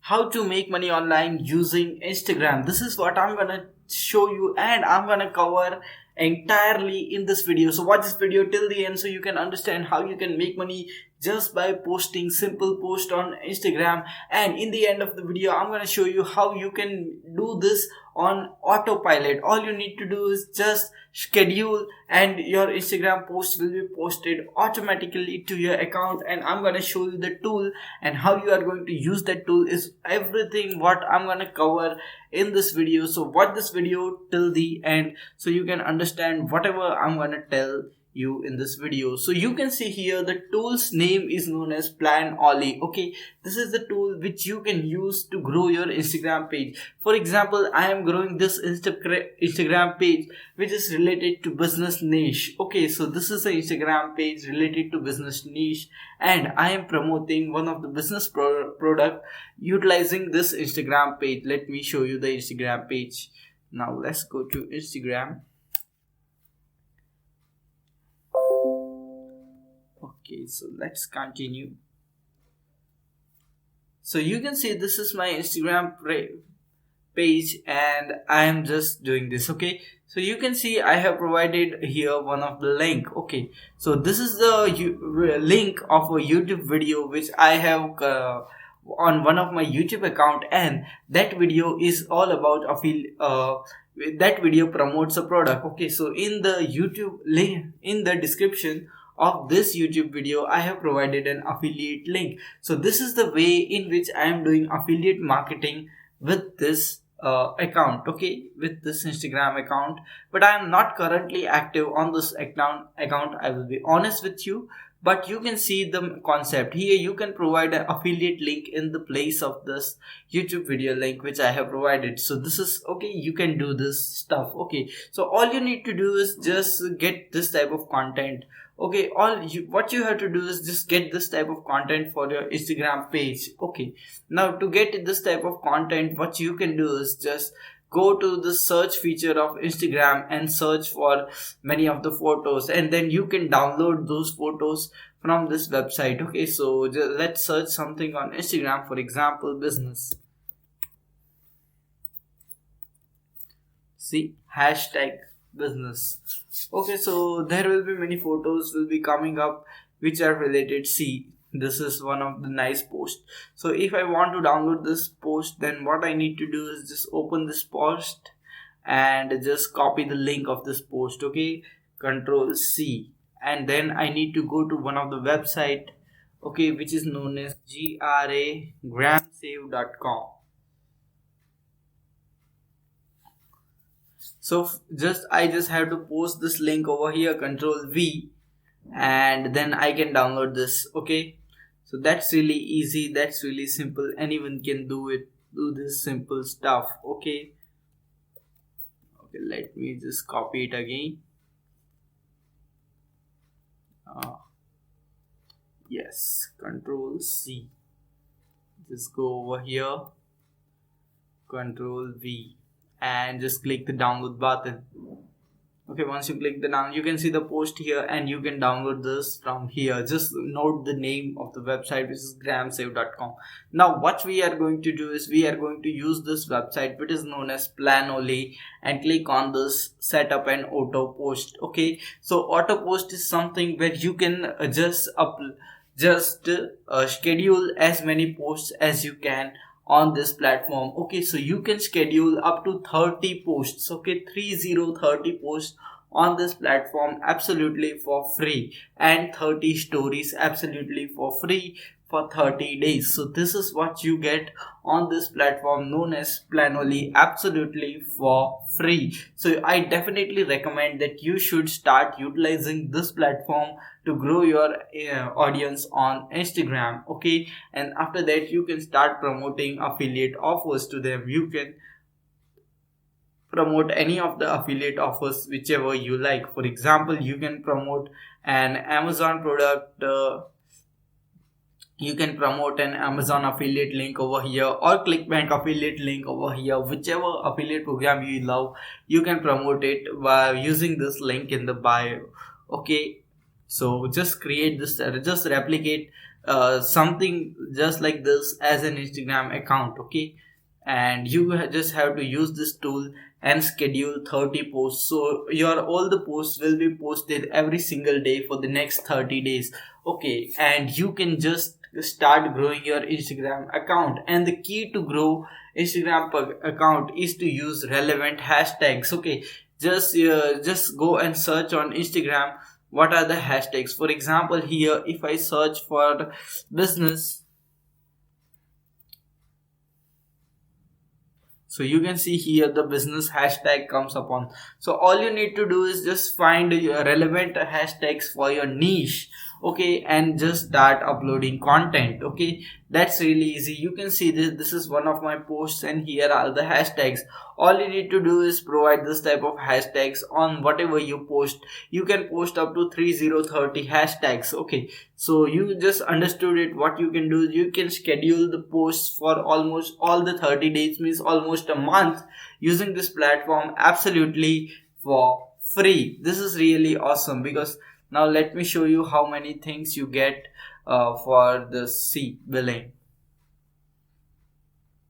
how to make money online using Instagram. This is what I'm gonna show you, and I'm gonna cover entirely in this video. So watch this video till the end so you can understand how you can make money just by posting simple post on Instagram. And in the end of the video, I'm gonna show you how you can do this on autopilot. All you need to do is just schedule, and your Instagram post will be posted automatically to your account. And I'm gonna show you the tool, and how you are going to use that tool is everything what I'm gonna cover in this video. So watch this video till the end so you can understand whatever I'm gonna tell you in this video. So you can see here the tool's name is known as Planoly. Okay, this is the tool which you can use to grow your Instagram page. For example, I am growing this Instagram page which is related to business niche. Okay, so this is an Instagram page related to business niche, and I am promoting one of the business product utilizing this Instagram page. Let me show you the Instagram page. Now let's go to Instagram. Okay, so let's continue. So you can see this is my Instagram page, and I am just doing this. Okay, so you can see I have provided here one of the link. Okay, so this is the link of a YouTube video which I have on one of my YouTube account, and that video is all about that video promotes a product. Okay, so in the YouTube link, in the description of this YouTube video, I have provided an affiliate link. So this is the way in which I am doing affiliate marketing with this account. Okay, with this Instagram account, but I am not currently active on this account. I will be honest with you, but you can see the concept here. You can provide an affiliate link in the place of this YouTube video link which I have provided. So this is okay, you can do this stuff. Okay, so all you need to do is just get this type of content. Okay, what you have to do is just get this type of content for your Instagram page. Okay, now to get this type of content, what you can do is just go to the search feature of Instagram and search for many of the photos, and then you can download those photos from this website. Okay, so let's search something on Instagram, for example business. See, hashtag business. Okay, so there will be many photos will be coming up which are related. See, this is one of the nice posts. So if I want to download this post, then what I need to do is just open this post and just copy the link of this post. Okay, Control C, and then I need to go to one of the website, okay, which is known as gramsave.com. So I just have to post this link over here, Control V, and then I can download this. Okay, so that's really easy, that's really simple, anyone can do this simple stuff. Okay, let me just copy it again. Yes, Control C, just go over here, Control V, and just click the download button. Okay, once you click the down, you can see the post here, and you can download this from here. Just note the name of the website, which is gramsave.com. Now what we are going to do is we are going to use this website which is known as Planoly, and click on this setup and auto post. Okay, so auto post is something where you can schedule as many posts as you can on this platform. Okay, so you can schedule up to 30 posts. Okay, 30 posts on this platform absolutely for free, and 30 stories absolutely for free for 30 days. So this is what you get on this platform known as Planoly, absolutely for free. So I definitely recommend that you should start utilizing this platform to grow your audience on Instagram. Okay, and after that you can start promoting affiliate offers to them. You can promote any of the affiliate offers whichever you like. For example, you can promote an Amazon product, you can promote an Amazon affiliate link over here, or ClickBank affiliate link over here. Whichever affiliate program you love, you can promote it by using this link in the bio. Okay, so just create this, just replicate something just like this as an Instagram account, okay? And you just have to use this tool and schedule 30 posts, so your all the posts will be posted every single day for the next 30 days, okay? And you can just start growing your Instagram account. And the key to grow Instagram account is to use relevant hashtags, okay? Just go and search on Instagram what are the hashtags. For example, here if I search for business, so you can see here the business hashtag comes upon. So all you need to do is just find your relevant hashtags for your niche, okay, and just start uploading content, okay? That's really easy. You can see this is one of my posts, and here are the hashtags. All you need to do is provide this type of hashtags on whatever you post. You can post up to 3030 hashtags, okay? So you just understood it. What you can do, you can schedule the posts for almost all the 30 days, means almost a month, using this platform absolutely for free. This is really awesome, because now let me show you how many things you get for the C billing.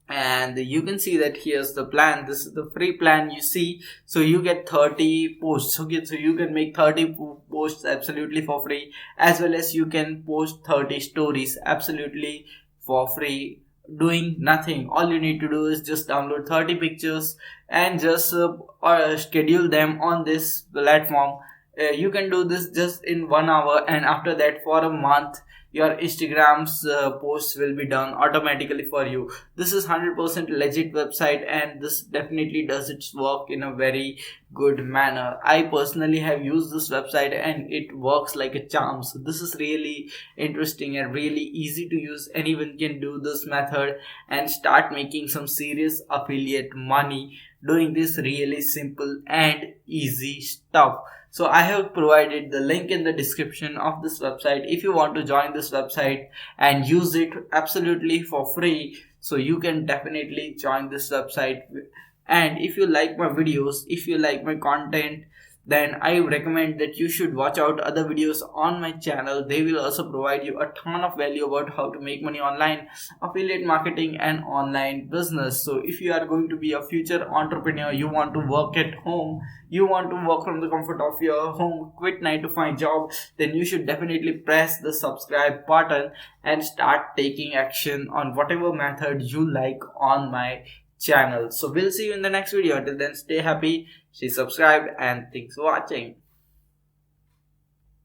And you can see that here's the plan. This is the free plan, you see. So you get 30 posts, okay? So you can make 30 posts absolutely for free, as well as you can post 30 stories absolutely for free, doing nothing. All you need to do is just download 30 pictures and just schedule them on this platform. You can do this just in 1 hour, and after that for a month your Instagram's posts will be done automatically for you. This is 100% legit website, and this definitely does its work in a very good manner. I personally have used this website and it works like a charm. So this is really interesting and really easy to use. Anyone can do this method and start making some serious affiliate money doing this really simple and easy stuff. So I have provided the link in the description of this website if you want to join this website and use it absolutely for free. So you can definitely join this website. And if you like my videos, if you like my content, then I recommend that you should watch out other videos on my channel. They will also provide you a ton of value about how to make money online, affiliate marketing and online business. So if you are going to be a future entrepreneur, you want to work at home, you want to work from the comfort of your home, quit 9 to 5 job, then you should definitely press the subscribe button and start taking action on whatever method you like on my channel. So we'll see you in the next video. Until then, stay happy, stay subscribed, and thanks for watching.